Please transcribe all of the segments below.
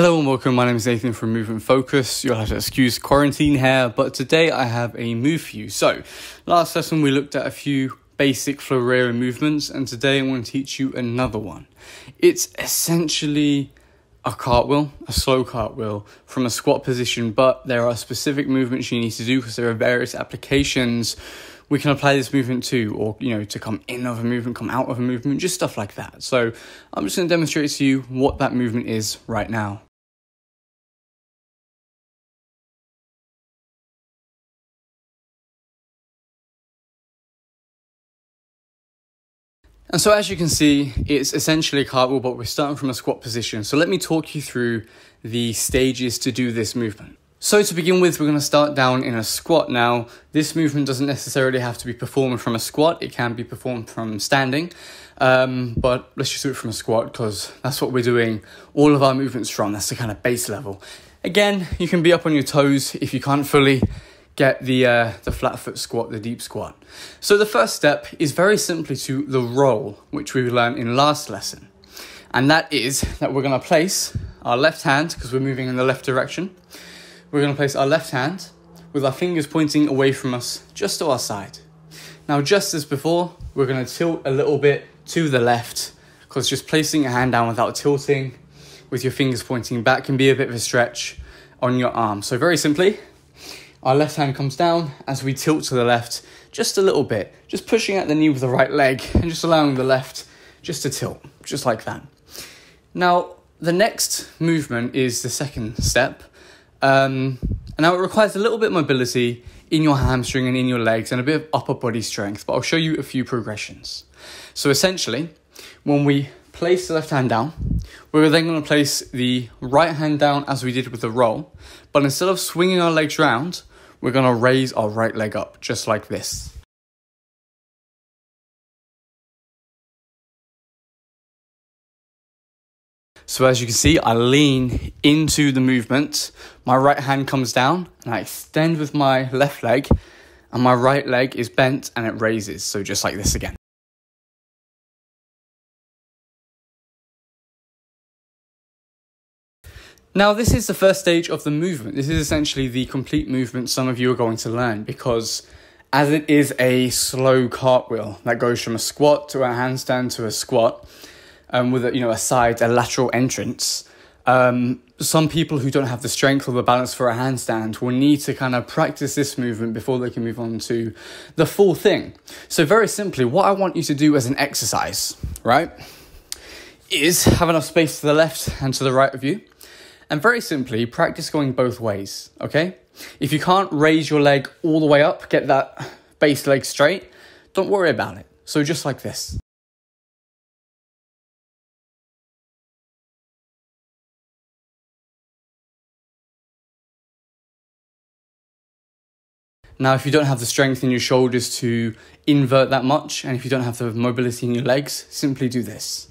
Hello and welcome, my name is Nathan from Movement Focus. You'll have to excuse quarantine here, but today I have a move for you. So, last lesson we looked at a few basic Floreio movements, and today I'm going to teach you another one. It's essentially a cartwheel, a slow cartwheel from a squat position, but there are specific movements you need to do because there are various applications we can apply this movement to, or, to come in of a movement, come out of a movement, just stuff like that. So I'm just going to demonstrate to you what that movement is right now. And so as you can see, it's essentially a cartwheel, but we're starting from a squat position. So let me talk you through the stages to do this movement. So to begin with, we're going to start down in a squat. Now, this movement doesn't necessarily have to be performed from a squat. It can be performed from standing, but let's just do it from a squat because that's what we're doing all of our movements from. That's the kind of base level. Again, you can be up on your toes if you can't fully get the flat foot squat, the deep squat. So the first step is very simply to the roll, which we learned in last lesson. And that is that we're going to place our left hand, because we're moving in the left direction. We're going to place our left hand with our fingers pointing away from us, just to our side. Now, just as before, we're going to tilt a little bit to the left, because just placing a hand down without tilting with your fingers pointing back can be a bit of a stretch on your arm. So very simply, our left hand comes down as we tilt to the left just a little bit, just pushing at the knee with the right leg and just allowing the left just to tilt, just like that. Now, the next movement is the second step. And now it requires a little bit of mobility in your hamstring and in your legs and a bit of upper body strength, but I'll show you a few progressions. So essentially, when we place the left hand down, we're then going to place the right hand down as we did with the roll, but instead of swinging our legs round, we're going to raise our right leg up, just like this. So as you can see, I lean into the movement, my right hand comes down, and I extend with my left leg, and my right leg is bent and it raises, so just like this again. Now, this is the first stage of the movement. This is essentially the complete movement some of you are going to learn, because as it is a slow cartwheel that goes from a squat to a handstand to a squat, with a lateral entrance, some people who don't have the strength or the balance for a handstand will need to kind of practice this movement before they can move on to the full thing. So very simply, what I want you to do as an exercise, right, is have enough space to the left and to the right of you. And very simply, practice going both ways, okay? If you can't raise your leg all the way up, get that base leg straight, don't worry about it. So just like this. Now, if you don't have the strength in your shoulders to invert that much, and if you don't have the mobility in your legs, simply do this.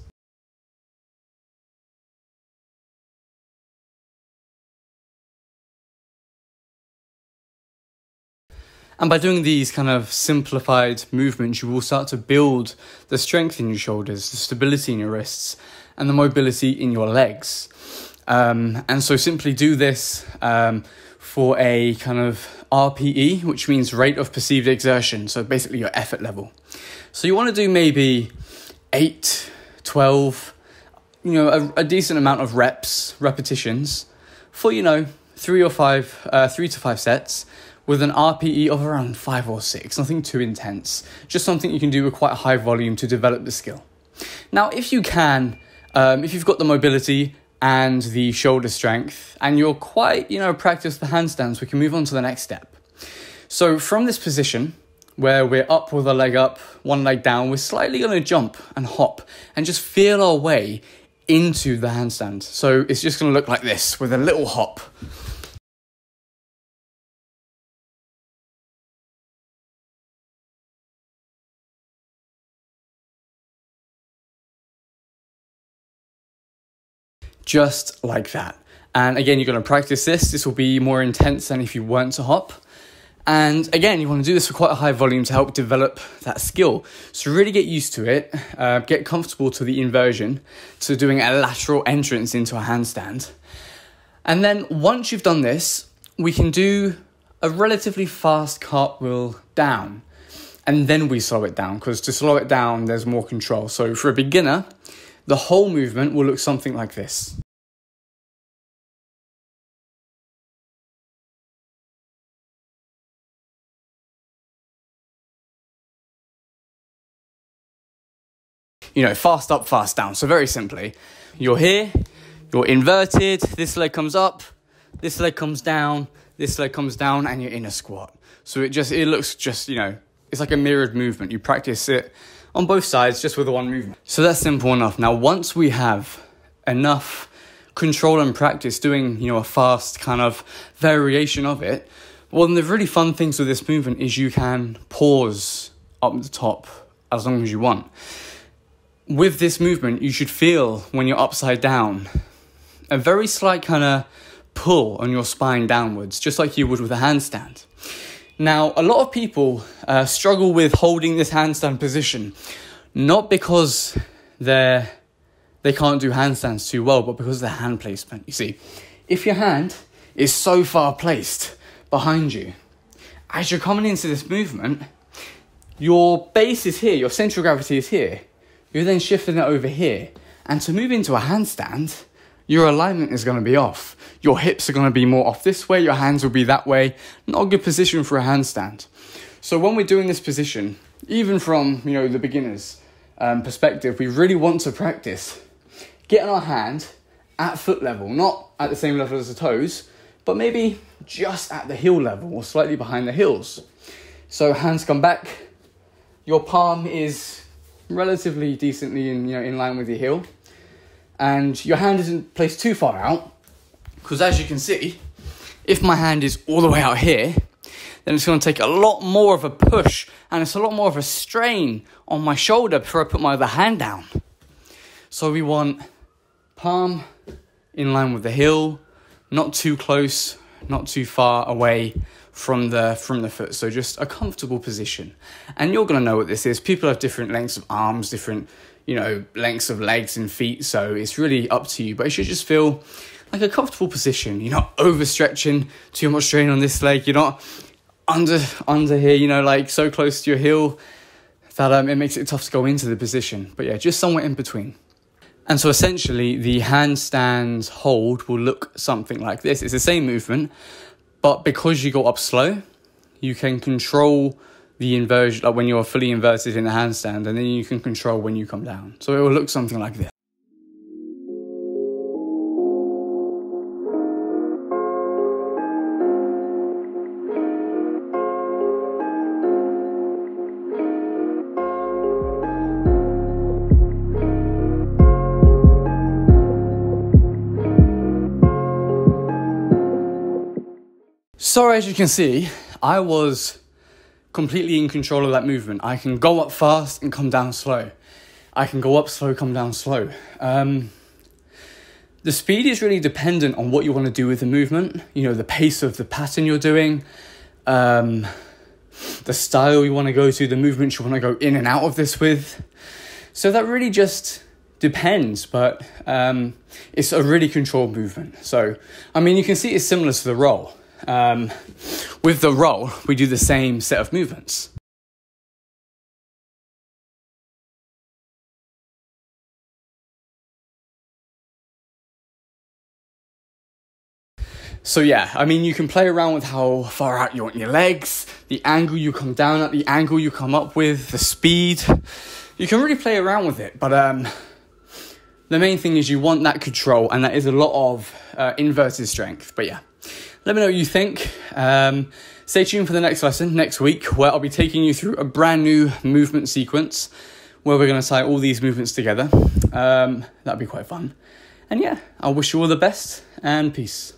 And by doing these kind of simplified movements, you will start to build the strength in your shoulders, the stability in your wrists, and the mobility in your legs. And so simply do this for a kind of RPE, which means rate of perceived exertion. So basically your effort level. So you want to do maybe 8, 12, a decent amount of repetitions for, 3 to 5 sets with an RPE of around 5 or 6, nothing too intense, just something you can do with quite a high volume to develop the skill. Now, if you can, if you've got the mobility and the shoulder strength, and you're quite, practice the handstands, we can move on to the next step. So from this position, where we're up with a leg up, one leg down, we're slightly going to jump and hop and just feel our way into the handstand. So it's just going to look like this with a little hop. Just like that. And again, you're going to practice this. This will be more intense than if you weren't to hop. And again, you want to do this for quite a high volume to help develop that skill. So really get used to it, get comfortable to the inversion, to doing a lateral entrance into a handstand. And then once you've done this, we can do a relatively fast cartwheel down. And then we slow it down, because to slow it down, there's more control. So for a beginner, the whole movement will look something like this. You know, fast up, fast down. So very simply, you're here, you're inverted, this leg comes up, this leg comes down, this leg comes down, and you're in a squat. So it looks just, you know, it's like a mirrored movement. You practice it on both sides just with one movement. So that's simple enough. Now, once we have enough control and practice doing, you know, a fast kind of variation of it, one of the really fun things with this movement is you can pause up the top as long as you want. With this movement, you should feel when you're upside down a very slight kind of pull on your spine downwards, just like you would with a handstand. Now, a lot of people struggle with holding this handstand position, not because they can't do handstands too well, but because of the hand placement. You see, if your hand is so far placed behind you, as you're coming into this movement, your base is here, your central gravity is here. You're then shifting it over here. And to move into a handstand, your alignment is going to be off. Your hips are going to be more off this way, your hands will be that way. Not a good position for a handstand. So when we're doing this position, even from, you know, the beginner's perspective, we really want to practice getting our hand at foot level, not at the same level as the toes, but maybe just at the heel level or slightly behind the heels. So hands come back, your palm is relatively decently in line with your heel, and your hand isn't placed too far out, because as you can see, if my hand is all the way out here, then it's going to take a lot more of a push and it's a lot more of a strain on my shoulder before I put my other hand down. So we want palm in line with the heel, not too close, not too far away from the foot. So just a comfortable position. And you're going to know what this is. People have different lengths of arms, different, you know, lengths of legs and feet. So it's really up to you. But it should just feel like a comfortable position. You're not overstretching too much strain on this leg. You're not under here, you know, like so close to your heel that it makes it tough to go into the position. But yeah, just somewhere in between. And so essentially the handstand hold will look something like this. It's the same movement, but because you go up slow, you can control the inversion, like when you're fully inverted in the handstand, and then you can control when you come down. So it will look something like this. So as you can see, I was completely in control of that movement. I can go up fast and come down slow. I can go up slow, come down slow. The speed is really dependent on what you want to do with the movement. You know, the pace of the pattern you're doing, the style you want to go to, the movements you want to go in and out of this with. So that really just depends, but it's a really controlled movement. So, I mean, you can see it's similar to the roll. With the roll, we do the same set of movements. So yeah, I mean, you can play around with how far out you want your legs, the angle you come down at, the angle you come up with, the speed. You can really play around with it, but the main thing is you want that control, and that is a lot of inverted strength. But yeah, let me know what you think. Stay tuned for the next lesson next week, where I'll be taking you through a brand new movement sequence where we're going to tie all these movements together. That'll be quite fun. And yeah, I wish you all the best and peace.